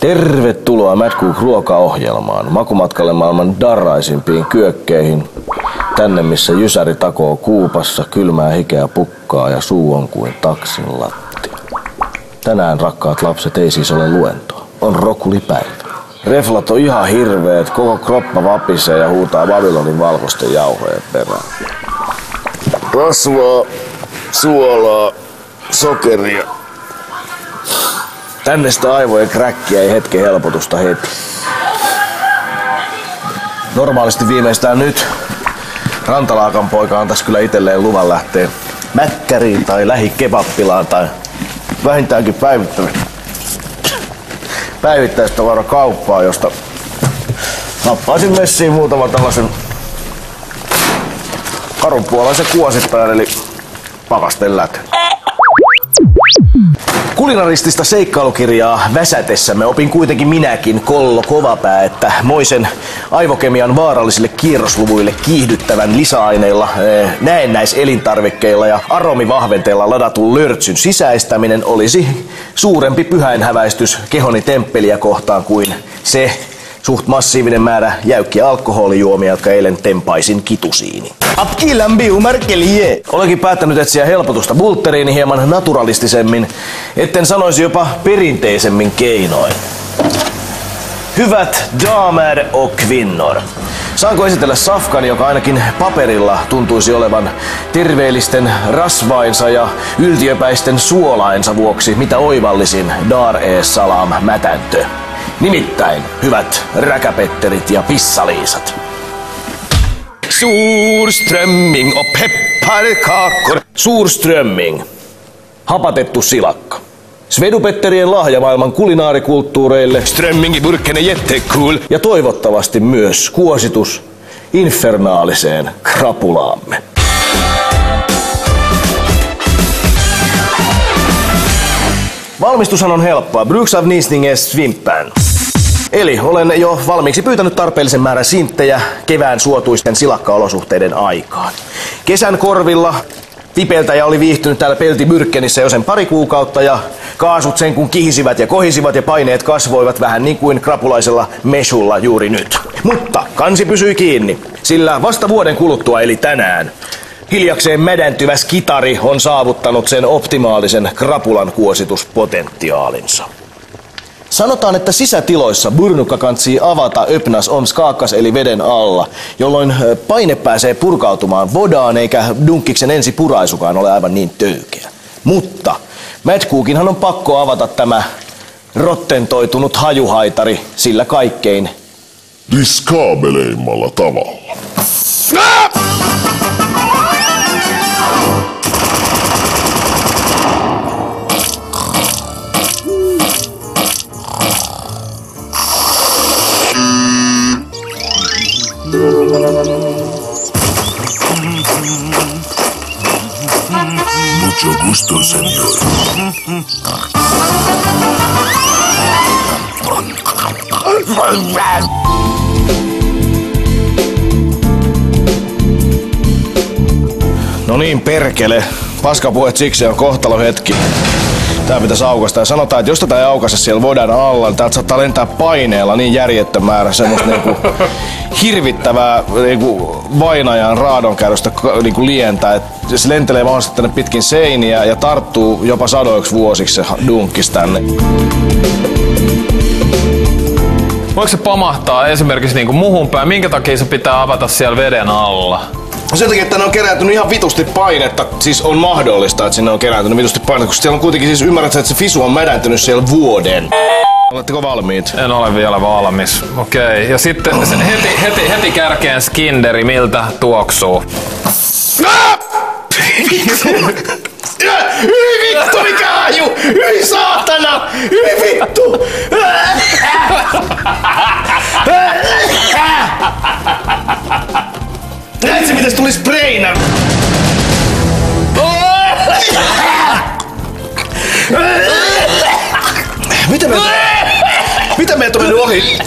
Tervetuloa Mad Cook ruokaohjelmaan, makumatkalle maailman darraisimpiin kyökkeihin. Tänne missä jysäri takoo kuupassa, kylmää hikeä pukkaa ja suu on kuin taksin lattia. Tänään rakkaat lapset ei siis ole luentoa, on rokulipäivä. Reflat on ihan hirveet, koko kroppa vapisee ja huutaa Babylonin valkoisten jauhojen perään. Rasvaa, suolaa, sokeria. Tänne sitä aivojen kräkkiä ei hetken helpotusta heti. Normaalisti viimeistään nyt Rantalaakan poika antaisi kyllä itselleen luvan lähteä mäkkäriin tai lähikebappilaan tai vähintäänkin päivittäistavarakauppaa, josta nappaisin messiin muutaman tällaisen karunpuolaisen kuosittajan eli pakastellätön. Kulinaristista seikkailukirjaa väsätessämme opin kuitenkin minäkin, Kollo Kovapää, että moisen aivokemian vaarallisille kierrosluvuille kiihdyttävän lisäaineilla, näennäiselintarvikkeilla ja aromivahventeilla ladatun lörtsyn sisäistäminen olisi suurempi pyhäinhäväistys kehoni temppeliä kohtaan kuin se suht massiivinen määrä jäykkiä alkoholijuomia, jotka eilen tempaisin kitusiini. Olenkin päättänyt etsiä helpotusta bulteriini hieman naturalistisemmin, etten sanoisi jopa perinteisemmin keinoin. Hyvät damer och kvinnor. Saanko esitellä safkan, joka ainakin paperilla tuntuisi olevan terveellisten rasvainsa ja yltiöpäisten suolainsa vuoksi mitä oivallisin Dar es Salaam mätäntö. Nimittäin, hyvät räkäpetterit ja pissaliisat. Suurströmming och pepparkakor. Suurströmming. Hapatettu silakka. Svedupetterien lahja maailman kulinaarikulttuureille. Strömming i burken är jättekul. Ja toivottavasti myös kuositus infernaaliseen krapulaamme. Valmistushan on helppoa. Bruksavnisninges svimpan. Eli olen jo valmiiksi pyytänyt tarpeellisen määrän sinttejä kevään suotuisten silakkaolosuhteiden aikaan. Kesän korvilla vipeltäjä oli viihtynyt täällä peltimyrkkenissä jo sen pari kuukautta ja kaasut sen kun kihisivät ja kohisivat ja paineet kasvoivat vähän niin kuin krapulaisella meshulla juuri nyt. Mutta kansi pysyi kiinni, sillä vasta vuoden kuluttua eli tänään hiljakseen mädäntyvä skitari on saavuttanut sen optimaalisen krapulan kuosituspotentiaalinsa. Sanotaan, että sisätiloissa burnukka kantsii avata öppnas om skakas eli veden alla, jolloin paine pääsee purkautumaan vodaan eikä dunkkiksen ensipuraisukaan ole aivan niin töykeä. Mutta Mad Cookinhan on pakko avata tämä rottentoitunut hajuhaitari sillä kaikkein riskaabeleimmalla tavalla. Mucho gusto, señor. No niin, perkele. Paskapuhet siksi on kohtalohetki. Tää pitäisi aukaista ja sanotaan, että jos tätä ei aukaise siellä vodan alla, niin täältä saattaa lentää paineella niin järjettä määrä semmoista niinku hirvittävää niinku vainajan raadonkäytöstä niinku lientä, että se lentelee mahdollisesti tänne pitkin seiniä ja tarttuu jopa sadoiksi vuosiksi se dunkkis tänne. Voiko se pamahtaa esimerkiksi niinku muhun päin? Minkä takia se pitää avata siellä veden alla? Sen takia, että ne on kerääntynyt ihan vitusti painetta, siis on mahdollista, että sinne on kerääntynyt vitusti painetta, koska siellä on kuitenkin siis ymmärrät, että se fisu on mädäntynyt siellä vuoden. Oletteko valmiit? En ole vielä valmis. Okei. Ja sitten heti kärkeen skinderi, miltä tuoksuu? Hyi vittu, mikä haju! Hyi saatana! Hyi vittu! Näetkö miten se tuli spreinä? Mitä meiltä on mennyt ohi?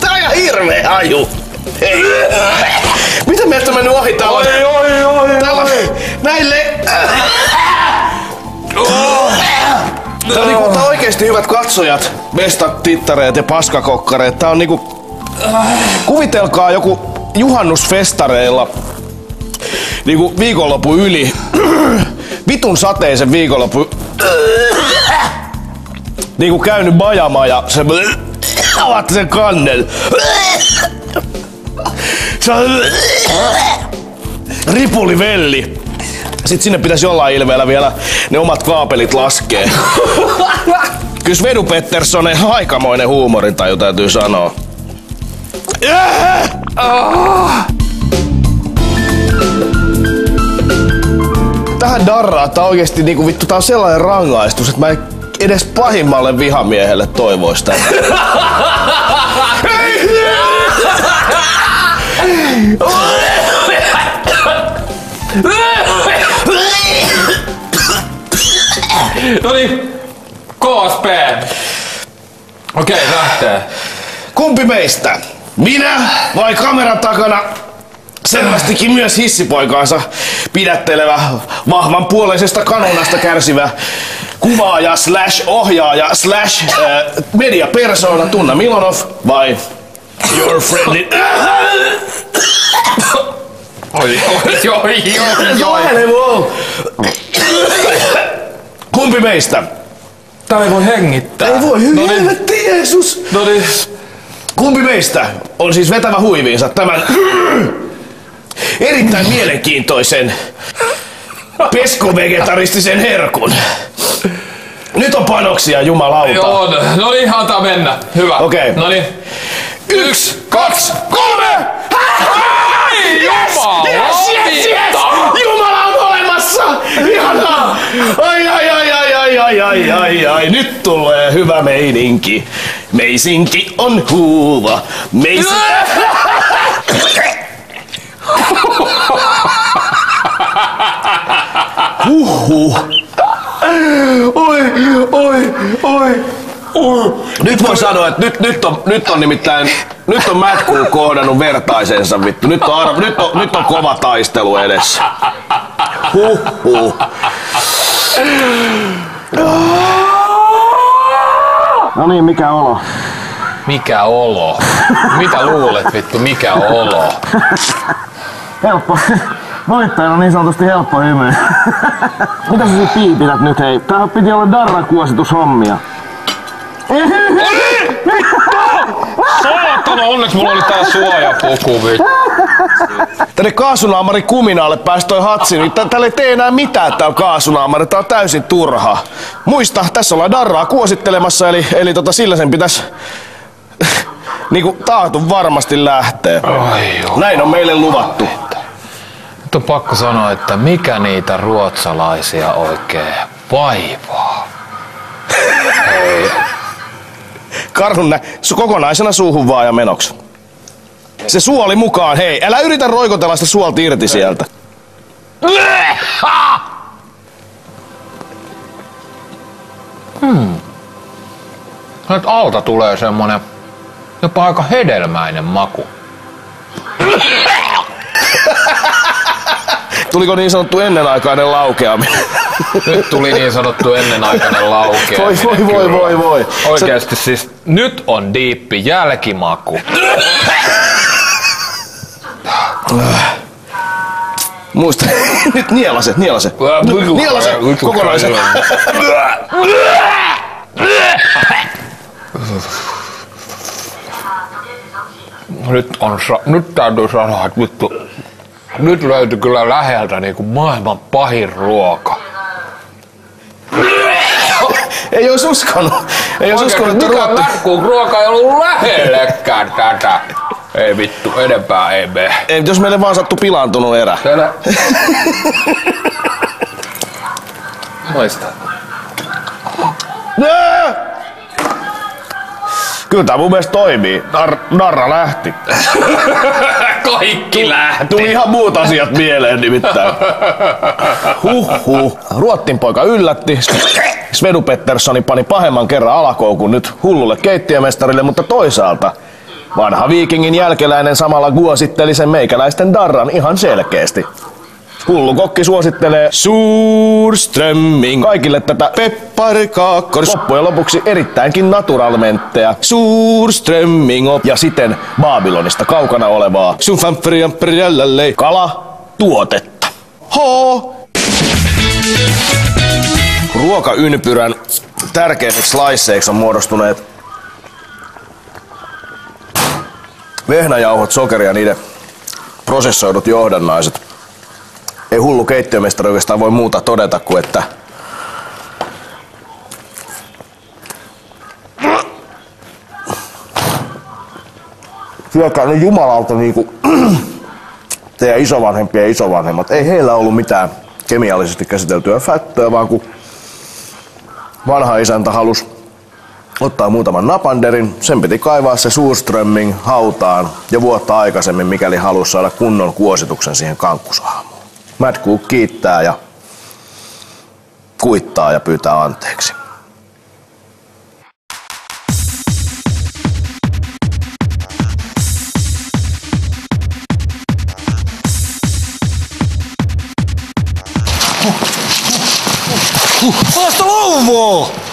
Tää on ihan hirveä haju! Mitä meiltä on mennyt ohi täällä? Näille! Tää on oikeesti Oikeesti hyvät katsojat, bestat, tittareet ja paskakokkareet. Tää on niinku... Kuvitelkaa joku juhannusfestareilla niinku viikonloppu yli. Vitun sateisen viikonloppu. Niinku käynyt bajamaa ja se... Avaatte sen kannen. Se on... Ripulivelli. Sitten sinne pitäisi jollain ilmeellä vielä ne omat kaapelit laskee. Kyllä Svedu Pettersson aikamoinen huumorintaju täytyy sanoa. Tähän darraa, tää oikeesti niinku vittu, tää on sellainen rangaistus, että mä en edes pahimmalle vihamiehelle toivois tätä. Noniin, KSP. Okei, lähtee. Kumpi meistä? Minä vai kameran takana selvästikin myös hissipoikaansa pidättelevä, vahvan puoleisesta kanonasta kärsivä kuvaaja slash ohjaaja slash mediapersona Tunna Milonov vai your friendin... Oi. Kumpi meistä? Tää ei voi hengittää. Ei voi, helvetti Jeesus! Noniin. Kumpi meistä on siis vetävä huiviinsa tämän erittäin mielenkiintoisen peskovegetaristisen herkun? Nyt on panoksia, jumalauta. Joo, noniin, antaa mennä. Hyvä. Okei. Noniin. 1, 2, 3! Jumala! Yes! Jumala on olemassa! Ihanaa! Ai. Nyt tulee hyvä meininki. Meisinki on huuva. Huhhuh. Oi. Nyt voi sanoa, että nyt on nimittäin, nyt on Mätkuu kohdannut vertaisensa vittu. Nyt on kova taistelu edessä. Huhhuh. No niin, mikä olo? Mikä olo? Mitä luulet vittu, mikä olo? Helppo. Voittajana on niin sanotusti helppo hymy. Mitä sä sit piipität nyt hei? Tää piti olla darra-kuositushommia. Saatana, onneksi mulla oli tää suojapuku vittu. Tänne kaasunaamari kuminaalle pääsi toi hatsi, niin täällä ei tee enää mitään täällä kaasunaamari, tää on täysin turha. Muista, tässä ollaan darraa kuosittelemassa, eli sillä sen pitäisi niinku taatun varmasti lähtee. Näin on meille luvattu. Nyt on pakko sanoa, että mikä niitä ruotsalaisia oikein vaivaa. Hei. Karhun kokonaisena suuhun vaan ja menoksi. Se suoli mukaan, hei, älä yritä roikotella sitä suolta irti sieltä. Nyt alta tulee semmonen jopa aika hedelmäinen maku. Tuliko niin sanottu ennenaikainen laukeaminen? Nyt tuli niin sanottu ennenaikainen laukeaminen. Voi. Oikeesti siis nyt on diippi jälkimaku. Muista, nyt nielase. Nielase kokonaisen. Nyt täytyy sanoa, että vittu, nyt löytyi kyllä läheltä niinku maailman pahin ruoka. Ei ois uskonut. Mikä kun ruoka ei ollut lähellekään tätä. Ei vittu, enempää ei mene. Ei, jos meille vaan sattu pilaantunut erä. Moista. Kyllä tää mun mielestä toimii. Narra lähti. Kaikki lähti. Tuli ihan muut asiat mieleen nimittäin. Huhhuh. Ruottin poika yllätti. Svedu Petterssoni pani pahemman kerran alakoukun nyt hullulle keittiömestarille, mutta toisaalta vanha viikingin jälkeläinen samalla guositteli sen meikäläisten darran ihan selkeästi. Hullu kokki suosittelee Surströmming kaikille tätä pepparkaakkos. Loppujen lopuksi erittäinkin naturalmentteja. Surströmming ja siten Babylonista kaukana olevaa kala tuotetta. Ruokaympyrän tärkeimmiksi sliceiksi on muodostuneet vehnäjauhot, sokeri ja niiden prosessoidut johdannaiset. Ei hullu keittiömestari oikeastaan voi muuta todeta kuin että syökää ne jumalalta niinku teidän isovanhempien ja isovanhemmat. Ei heillä ollut mitään kemiallisesti käsiteltyä fättöä, vaan kun vanha isäntä halusi ottaa muutaman napanderin, sen piti kaivaa se Surströmming hautaan jo vuotta aikaisemmin, mikäli halusi saada kunnon kuosituksen siihen kankkusaamuun. Mad Cook kiittää ja kuittaa ja pyytää anteeksi. Hasta luovuo!